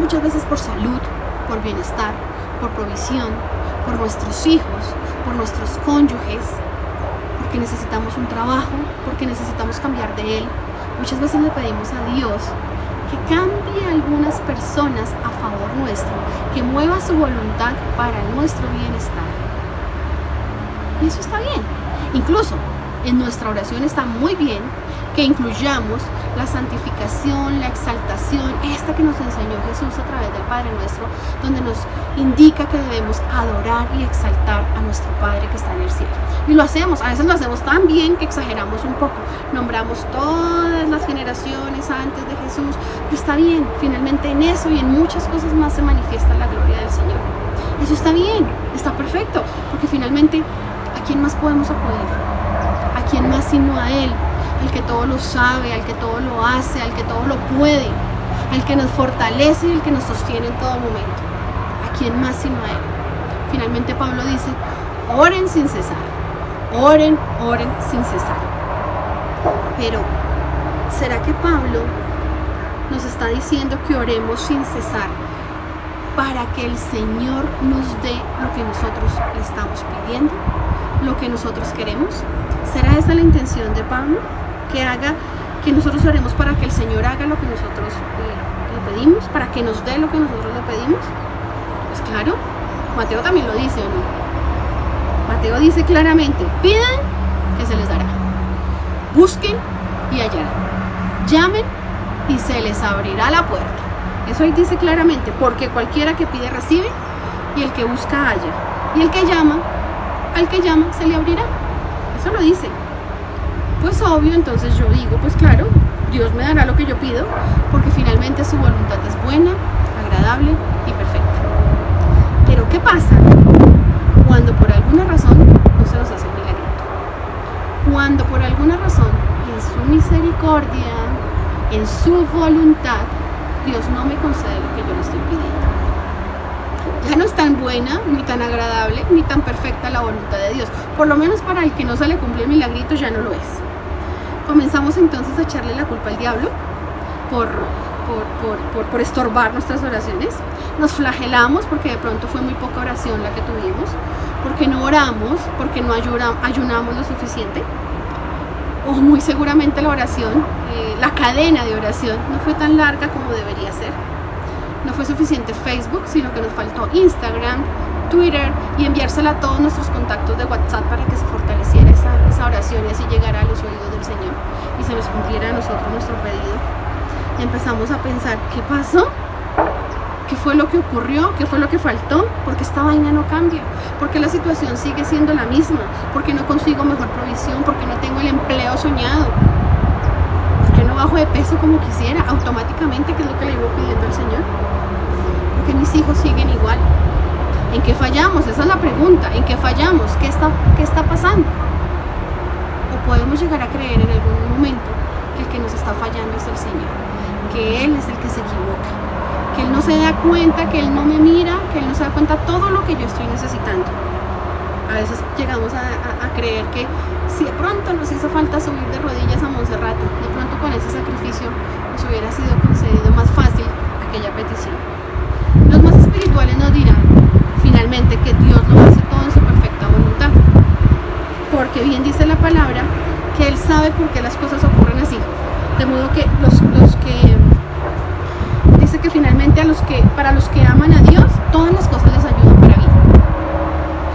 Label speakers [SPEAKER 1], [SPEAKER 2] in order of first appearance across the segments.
[SPEAKER 1] muchas veces por salud, por bienestar, por provisión, por nuestros hijos, por nuestros cónyuges, porque necesitamos un trabajo, porque necesitamos cambiar de él. Muchas veces le pedimos a Dios que cambie a algunas personas a favor nuestro, que mueva su voluntad para nuestro bienestar. Y eso está bien. Incluso en nuestra oración está muy bien que incluyamos la santificación, la exaltación, esta que nos enseñó Jesús a través del Padre Nuestro, donde nos indica que debemos adorar y exaltar a nuestro Padre que está en el cielo. Y lo hacemos, a veces lo hacemos tan bien que exageramos un poco, nombramos todas las generaciones antes de Jesús, pero está bien, finalmente en eso y en muchas cosas más se manifiesta la gloria del Señor. Eso está bien, está perfecto, porque finalmente, ¿a quién más podemos acudir? ¿A quién más sino a Él? Al que todo lo sabe, al que todo lo hace, al que todo lo puede, al que nos fortalece y el que nos sostiene en todo momento. ¿A quién más sino a Él? Finalmente Pablo dice, oren sin cesar, oren sin cesar. Pero, ¿será que Pablo nos está diciendo que oremos sin cesar para que el Señor nos dé lo que nosotros le estamos pidiendo, lo que nosotros queremos? ¿Será esa la intención de Pablo? Que nosotros oremos para que el Señor haga lo que nosotros le pedimos, para que nos dé lo que nosotros le pedimos. Pues claro, Mateo también lo dice, ¿o no? Mateo dice claramente, pidan que se les dará, busquen y hallarán, llamen y se les abrirá la puerta. Eso ahí dice claramente, porque cualquiera que pide recibe y el que busca halla, y el que llama, al que llama se le abrirá. Eso lo dice. Pues obvio, entonces yo digo, pues claro, Dios me dará lo que yo pido, porque finalmente su voluntad es buena, agradable y perfecta. Pero ¿qué pasa cuando por alguna razón no se nos hace el milagrito? Cuando por alguna razón, en su misericordia, en su voluntad, Dios no me concede lo que yo le estoy pidiendo. Ya no es tan buena, ni tan agradable, ni tan perfecta la voluntad de Dios. Por lo menos para el que no se le cumplió el milagrito ya no lo es. Comenzamos entonces a echarle la culpa al diablo por estorbar nuestras oraciones. Nos flagelamos porque de pronto fue muy poca oración la que tuvimos, porque no oramos, porque no ayunamos lo suficiente, o muy seguramente la oración, la cadena de oración no fue tan larga como debería ser. No fue suficiente Facebook, sino que nos faltó Instagram, Twitter y enviársela a todos nuestros contactos de WhatsApp para que se fortaleciera esa oración y así llegara a los oídos del Señor y se nos cumpliera a nosotros nuestro pedido. Y empezamos a pensar, ¿qué pasó? ¿Qué fue lo que ocurrió? ¿Qué fue lo que faltó? Porque esta vaina no cambia, porque la situación sigue siendo la misma, porque no consigo mejor provisión, porque no tengo el empleo soñado, porque no bajo de peso como quisiera automáticamente, que es lo que le iba pidiendo al Señor, porque mis hijos siguen igual. ¿En qué fallamos? Esa es la pregunta. ¿En qué fallamos? ¿Qué está pasando? ¿O podemos llegar a creer en algún momento que el que nos está fallando es el Señor? Que Él es el que se equivoca, que Él no se da cuenta, que Él no me mira, que Él no se da cuenta de todo lo que yo estoy necesitando. A veces llegamos a creer que si de pronto nos hizo falta subir de rodillas a Montserrat, de pronto con ese sacrificio nos hubiera sido concedido más fácil aquella petición. Los más espirituales nos dirán finalmente que Dios lo hace todo en su perfecta voluntad, porque bien dice la palabra que Él sabe por qué las cosas ocurren así, de modo que los que dice que finalmente para los que aman a Dios todas las cosas les ayudan para bien.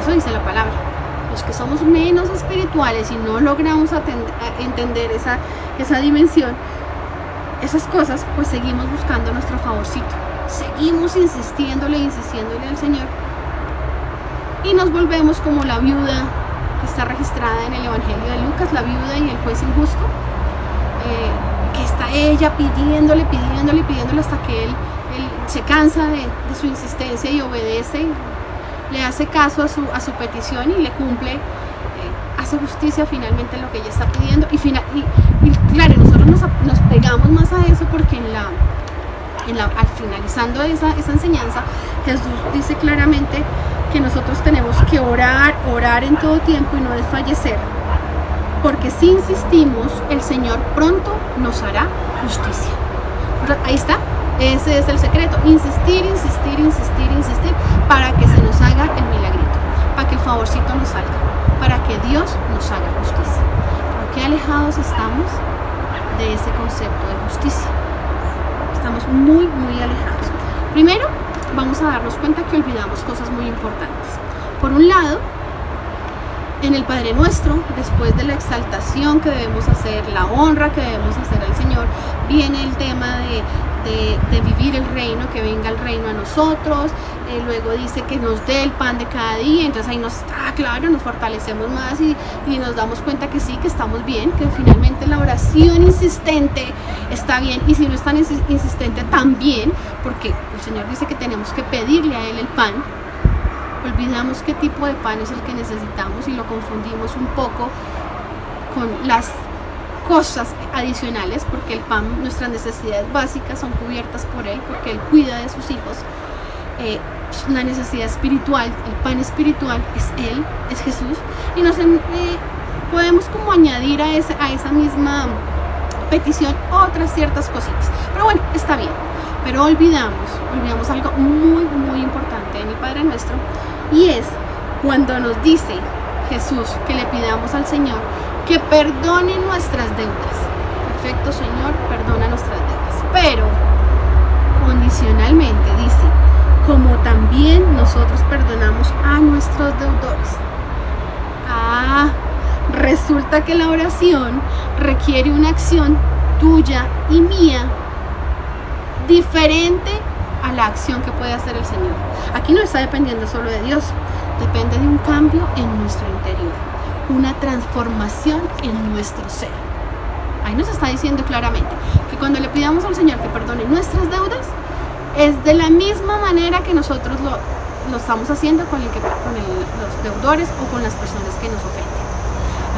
[SPEAKER 1] Eso dice la palabra. Los que somos menos espirituales y no logramos entender esa dimensión, esas cosas, pues seguimos buscando nuestro favorcito, seguimos insistiéndole al Señor y nos volvemos como la viuda que está registrada en el Evangelio de Lucas, la viuda y el juez injusto, que está ella pidiéndole hasta que él se cansa de su insistencia y obedece, le hace caso a su petición y le cumple, hace justicia finalmente en lo que ella está pidiendo y claro, nosotros nos pegamos más a eso porque al finalizando esa enseñanza, Jesús dice claramente que nosotros tenemos que orar en todo tiempo y no desfallecer, porque si insistimos, el Señor pronto nos hará justicia. Ahí está, Ese es el secreto, insistir, insistir, insistir, insistir, para que se nos haga el milagrito, para que el favorcito nos salga, para que Dios nos haga justicia. ¿Por qué alejados estamos de ese concepto de justicia? Estamos muy, muy alejados. Primero, vamos a darnos cuenta que olvidamos cosas muy importantes. Por un lado, en el Padre Nuestro, después de la exaltación que debemos hacer, la honra que debemos hacer al Señor, viene el tema de vivir el reino, que venga el reino a nosotros. Luego dice que nos dé el pan de cada día. Entonces ahí nos fortalecemos más y nos damos cuenta que sí, que estamos bien, que finalmente la oración insistente está bien, y si no es tan insistente también, porque el Señor dice que tenemos que pedirle a Él el pan. Olvidamos qué tipo de pan es el que necesitamos y lo confundimos un poco con las cosas adicionales, porque el pan, nuestras necesidades básicas son cubiertas por Él, porque Él cuida de sus hijos. La necesidad espiritual, el pan espiritual es Él, es Jesús, y podemos como añadir a esa misma petición otras ciertas cositas, pero bueno, está bien. Pero olvidamos algo muy, muy importante en el Padre Nuestro, y es cuando nos dice Jesús que le pidamos al Señor que perdone nuestras deudas. Perfecto, Señor, perdona nuestras deudas. Pero condicionalmente dice, como también nosotros perdonamos a nuestros deudores. Resulta que la oración requiere una acción tuya y mía diferente a la acción que puede hacer el Señor. Aquí no está dependiendo solo de Dios, depende de un cambio en nuestro interior, una transformación en nuestro ser. Ahí nos está diciendo claramente que cuando le pidamos al Señor que perdone nuestras deudas, es de la misma manera que nosotros lo estamos haciendo con los deudores o con las personas que nos ofenden.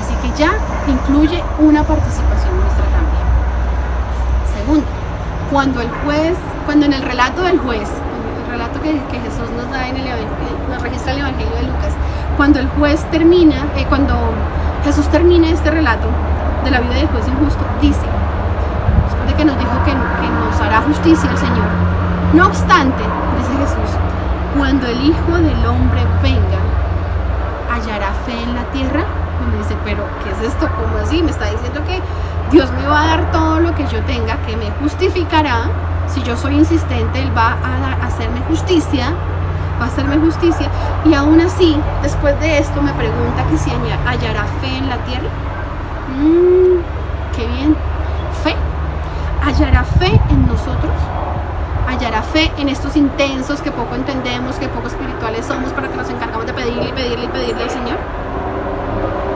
[SPEAKER 1] Así que ya incluye una participación nuestra también. Segundo, cuando en el relato del juez, el relato que Jesús nos da nos registra el Evangelio de Lucas, cuando el juez termina, cuando Jesús termina este relato de la vida del juez injusto, dice, después de que nos dijo que nos hará justicia el Señor, no obstante, dice Jesús, cuando el Hijo del Hombre venga, ¿hallará fe en la tierra? Y me dice, pero ¿qué es esto? ¿Cómo así? Me está diciendo que Dios me va a dar todo lo que yo tenga, que me justificará. Si yo soy insistente, Él va a hacerme justicia, y aún así, después de esto me pregunta que si hallará fe en la tierra. Qué bien, fe. ¿Hallará fe en nosotros? ¿Hallará fe en estos intensos que poco entendemos, que poco espirituales somos, para que nos encargamos de pedirle al Señor?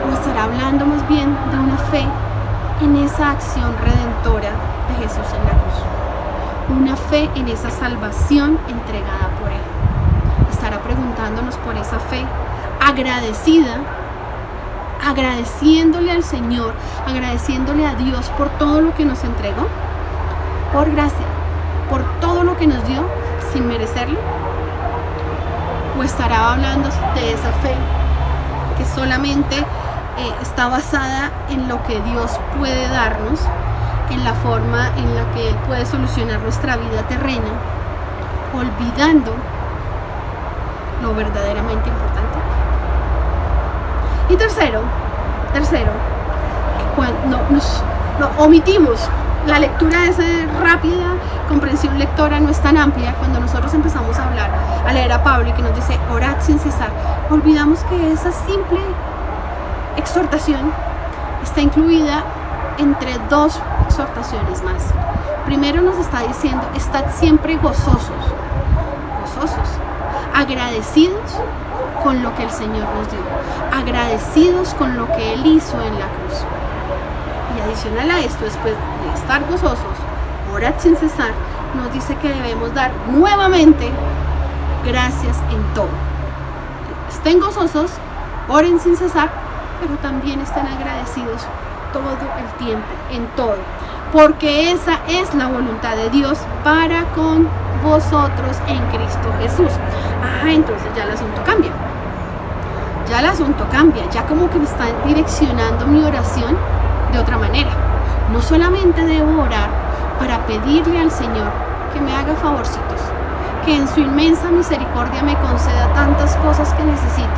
[SPEAKER 1] ¿O estará hablando más bien de una fe en esa acción redentora de Jesús en la cruz? Una fe en esa salvación entregada por Él. Estará preguntándonos por esa fe agradecida, agradeciéndole al Señor, agradeciéndole a Dios por todo lo que nos entregó, por gracia, por todo lo que nos dio sin merecerlo. O estará hablando de esa fe que solamente está basada en lo que Dios puede darnos, en la forma en la que Él puede solucionar nuestra vida terrena, olvidando lo verdaderamente importante. Y tercero, cuando nos omitimos, la lectura esa rápida, comprensión lectora no es tan amplia. Cuando nosotros empezamos a leer a Pablo y que nos dice orad sin cesar, olvidamos que esa simple exhortación está incluida entre dos exhortaciones más. Primero nos está diciendo, estad siempre gozosos, agradecidos con lo que el Señor nos dio, agradecidos con lo que Él hizo en la cruz. Y adicional a esto, después de estar gozosos, orad sin cesar, nos dice que debemos dar nuevamente gracias en todo. Estén gozosos, oren sin cesar, pero también estén agradecidos todo el tiempo, en todo, porque esa es la voluntad de Dios para con vosotros en Cristo Jesús. Entonces ya el asunto cambia, ya como que me está direccionando mi oración de otra manera. No solamente debo orar para pedirle al Señor que me haga favorcitos, que en su inmensa misericordia me conceda tantas cosas que necesito,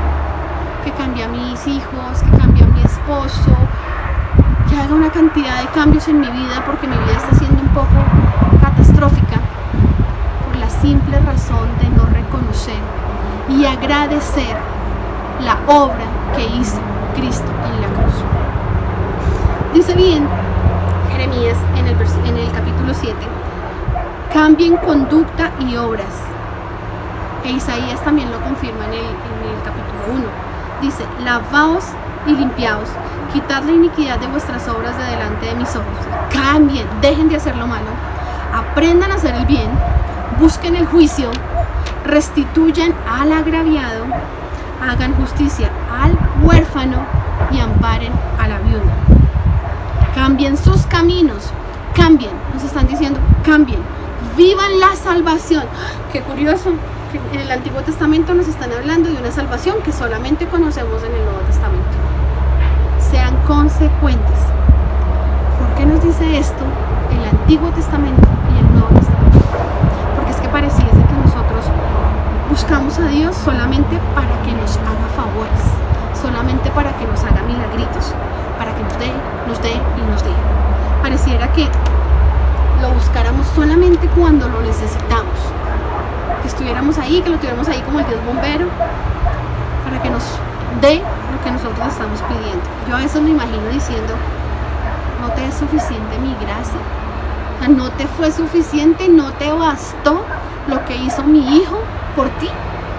[SPEAKER 1] que cambie a mis hijos, que cambie a mi esposo, que haga una cantidad de cambios en mi vida, porque mi vida está siendo un poco catastrófica por la simple razón de no reconocer y agradecer la obra que hizo Cristo en la cruz. Dice bien Jeremías en el capítulo 7, cambien conducta y obras. E Isaías también lo confirma en el capítulo 1. Dice, lavaos y limpiaos, quitad la iniquidad de vuestras obras de delante de mis ojos. Cambien, dejen de hacer lo malo, aprendan a hacer el bien, busquen el juicio, restituyan al agraviado, hagan justicia al huérfano y amparen a la viuda. Cambien sus caminos, cambien, nos están diciendo, cambien, vivan la salvación. Qué curioso, que en el Antiguo Testamento nos están hablando de una salvación que solamente conocemos en el Nuevo Testamento. Sean consecuentes. ¿Por qué nos dice esto el Antiguo Testamento y el Nuevo Testamento? Porque es que pareciese que nosotros buscamos a Dios solamente para que nos haga favores, solamente para que nos haga milagritos, para que nos dé y nos dé. Pareciera que lo buscáramos solamente cuando lo necesitamos, que estuviéramos ahí, que lo tuviéramos ahí como el Dios bombero, para que nos dé lo que nosotros estamos pidiendo. Yo a veces me imagino diciendo, no te es suficiente mi gracia, o sea, no te fue suficiente, no te bastó lo que hizo mi hijo por ti,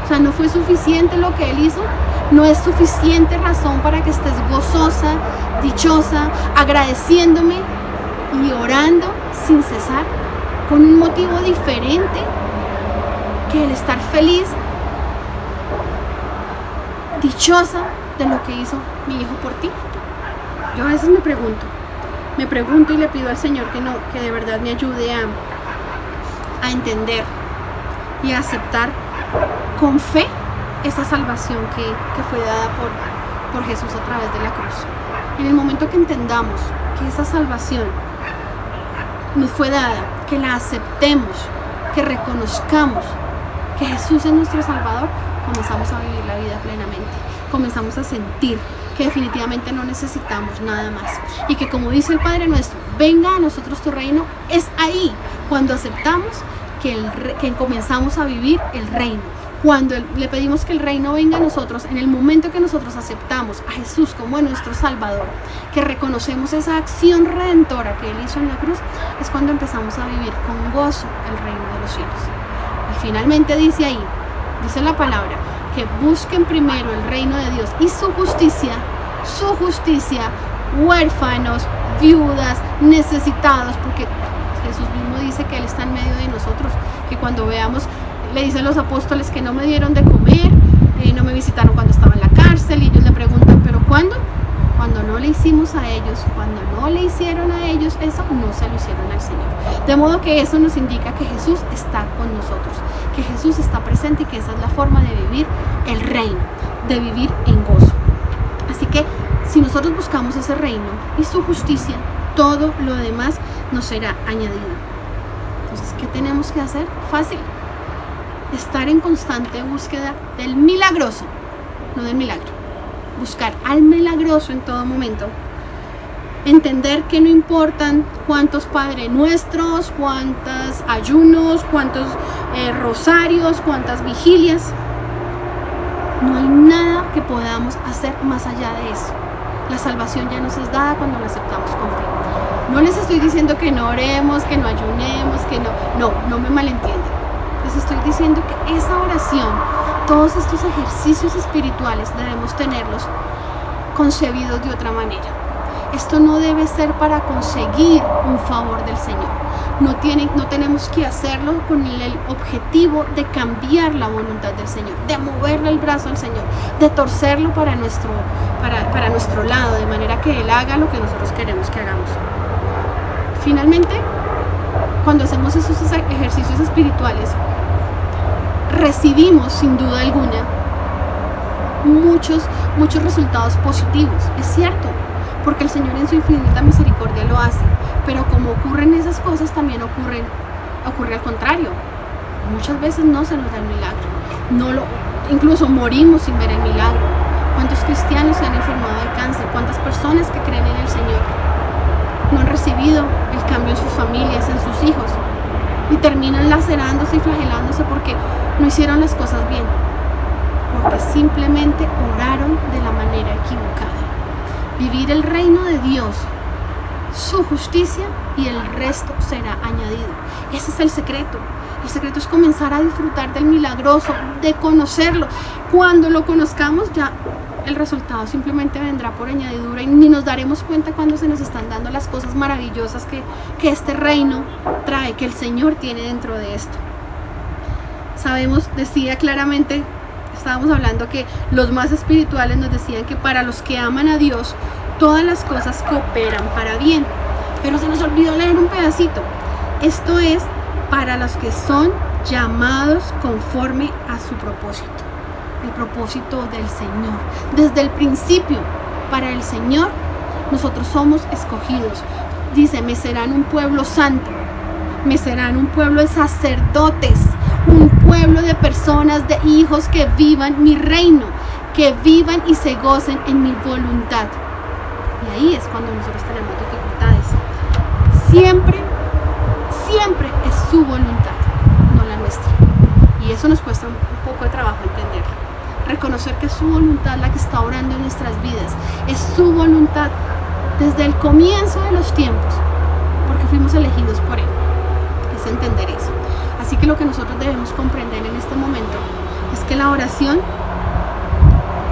[SPEAKER 1] o sea, no fue suficiente lo que él hizo, no es suficiente razón para que estés gozosa, dichosa, agradeciéndome y orando sin cesar, con un motivo diferente que el estar feliz, dichosa de lo que hizo mi hijo por ti. Yo a veces me pregunto y le pido al Señor que de verdad me ayude a entender y a aceptar con fe esa salvación que fue dada por Jesús a través de la cruz. En el momento que entendamos que esa salvación nos fue dada, que la aceptemos, que reconozcamos que Jesús es nuestro Salvador, comenzamos a vivir la vida plenamente, comenzamos a sentir que definitivamente no necesitamos nada más, y que, como dice el Padre nuestro, venga a nosotros tu reino. Es ahí cuando aceptamos que comenzamos a vivir el reino, cuando le pedimos que el reino venga a nosotros. En el momento que nosotros aceptamos a Jesús como nuestro Salvador, que reconocemos esa acción redentora que Él hizo en la cruz, es cuando empezamos a vivir con gozo el reino de los cielos. Y finalmente dice la palabra, que busquen primero el reino de Dios y su justicia, huérfanos, viudas, necesitados, porque Jesús mismo dice que Él está en medio de nosotros, que cuando veamos, le dicen los apóstoles que no me dieron de comer, no me visitaron cuando estaba en la cárcel, y ellos le preguntan, ¿pero cuándo? Cuando no le hicimos a ellos, cuando no le hicieron a ellos eso, no se lo hicieron al Señor. De modo que eso nos indica que Jesús está con nosotros, que Jesús está presente, y que esa es la forma de vivir el reino, de vivir en gozo. Así que si nosotros buscamos ese reino y su justicia, todo lo demás nos será añadido. Entonces, ¿qué tenemos que hacer? Fácil. Estar en constante búsqueda del milagroso, no del milagro. Buscar al milagroso en todo momento. Entender que no importan cuántos Padre Nuestros, cuántos ayunos, cuántos rosarios, cuántas vigilias. No hay nada que podamos hacer más allá de eso. La salvación ya nos es dada cuando la aceptamos con fe. No les estoy diciendo que no oremos, que no ayunemos, que no me malentiendan. Les estoy diciendo que esa oración, todos estos ejercicios espirituales, debemos tenerlos concebidos de otra manera. Esto no debe ser para conseguir un favor del Señor. No tenemos que hacerlo con el objetivo de cambiar la voluntad del Señor, de moverle el brazo al Señor, de torcerlo para nuestro lado, de manera que Él haga lo que nosotros queremos que hagamos. Finalmente, cuando hacemos esos ejercicios espirituales, recibimos sin duda alguna muchos resultados positivos. Es cierto, porque el Señor en su infinita misericordia lo hace, pero como ocurren esas cosas, también ocurren ocurre al contrario. Muchas veces no se nos da el milagro. Incluso morimos sin ver el milagro. ¿Cuántos cristianos se han enfermado de cáncer? ¿Cuántas personas que creen en el Señor no han recibido el cambio en sus familias, en sus hijos? Y terminan lacerándose y flagelándose porque no hicieron las cosas bien. Porque simplemente oraron de la manera equivocada. Vivir el reino de Dios, su justicia, y el resto será añadido. Ese es el secreto. El secreto es comenzar a disfrutar del milagroso, de conocerlo. Cuando lo conozcamos, ya el resultado simplemente vendrá por añadidura y ni nos daremos cuenta cuando se nos están dando las cosas maravillosas que este reino trae, que el Señor tiene dentro de esto. Sabemos, decía claramente, estábamos hablando que los más espirituales nos decían que para los que aman a Dios, todas las cosas cooperan para bien. Pero se nos olvidó leer un pedacito. Esto es para los que son llamados conforme a su propósito. El propósito del Señor. Desde el principio, para el Señor, nosotros somos escogidos. Dice, me serán un pueblo santo, me serán un pueblo de sacerdotes, un pueblo de personas, de hijos que vivan mi reino, que vivan y se gocen en mi voluntad. Y ahí es cuando nosotros tenemos dificultades. Siempre es su voluntad, no la nuestra. Y eso nos cuesta un poco de trabajo entenderlo. Reconocer que es su voluntad la que está obrando en nuestras vidas. Es su voluntad desde el comienzo de los tiempos, porque fuimos elegidos por Él. Es entender eso. Así que lo que nosotros debemos comprender en este momento es que la oración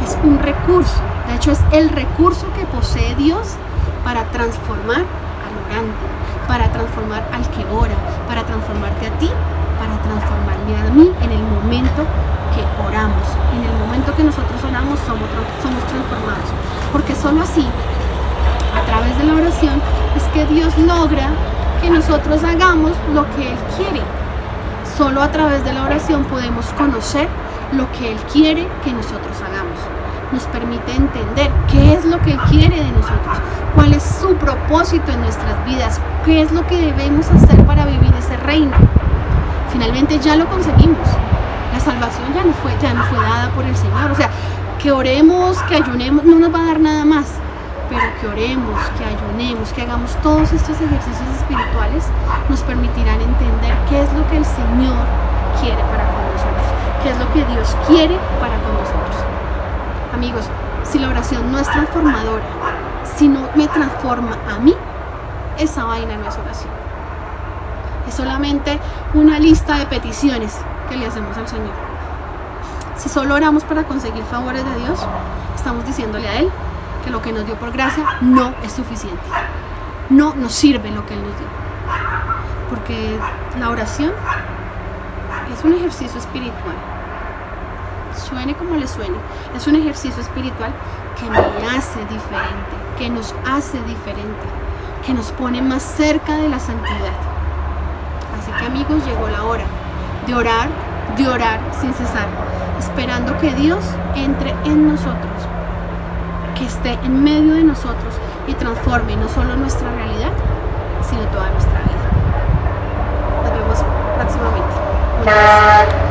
[SPEAKER 1] es un recurso. De hecho, es el recurso que posee Dios para transformar al orante, para transformar al que ora, para transformarte a ti, para transformarme a mí en el momento que oramos. En el momento que nosotros oramos somos transformados. Porque solo así, a través de la oración, es que Dios logra que nosotros hagamos lo que Él quiere. Solo a través de la oración podemos conocer lo que Él quiere que nosotros hagamos. Nos permite entender qué es lo que Él quiere de nosotros, cuál es su propósito en nuestras vidas, qué es lo que debemos hacer para vivir ese reino. Finalmente ya lo conseguimos. La salvación ya no fue dada por el Señor. O sea, que oremos, que ayunemos, no nos va a dar nada más. Pero que oremos, que ayunemos, que hagamos todos estos ejercicios espirituales nos permitirán entender qué es lo que el Señor quiere para con nosotros, qué es lo que Dios quiere para con nosotros. Amigos, si la oración no es transformadora, si no me transforma a mí, esa vaina no es oración. Es solamente una lista de peticiones que le hacemos al Señor. Si solo oramos para conseguir favores de Dios, estamos diciéndole a Él que lo que nos dio por gracia no es suficiente. No nos sirve lo que Él nos dio. Porque la oración es un ejercicio espiritual. Suene como le suene, es un ejercicio espiritual que me hace diferente, que nos hace diferente, que nos pone más cerca de la santidad. Así que, amigos, llegó la hora de orar sin cesar, esperando que Dios entre en nosotros, que esté en medio de nosotros y transforme no solo nuestra realidad, sino toda nuestra vida. Nos vemos próximamente. Un abrazo.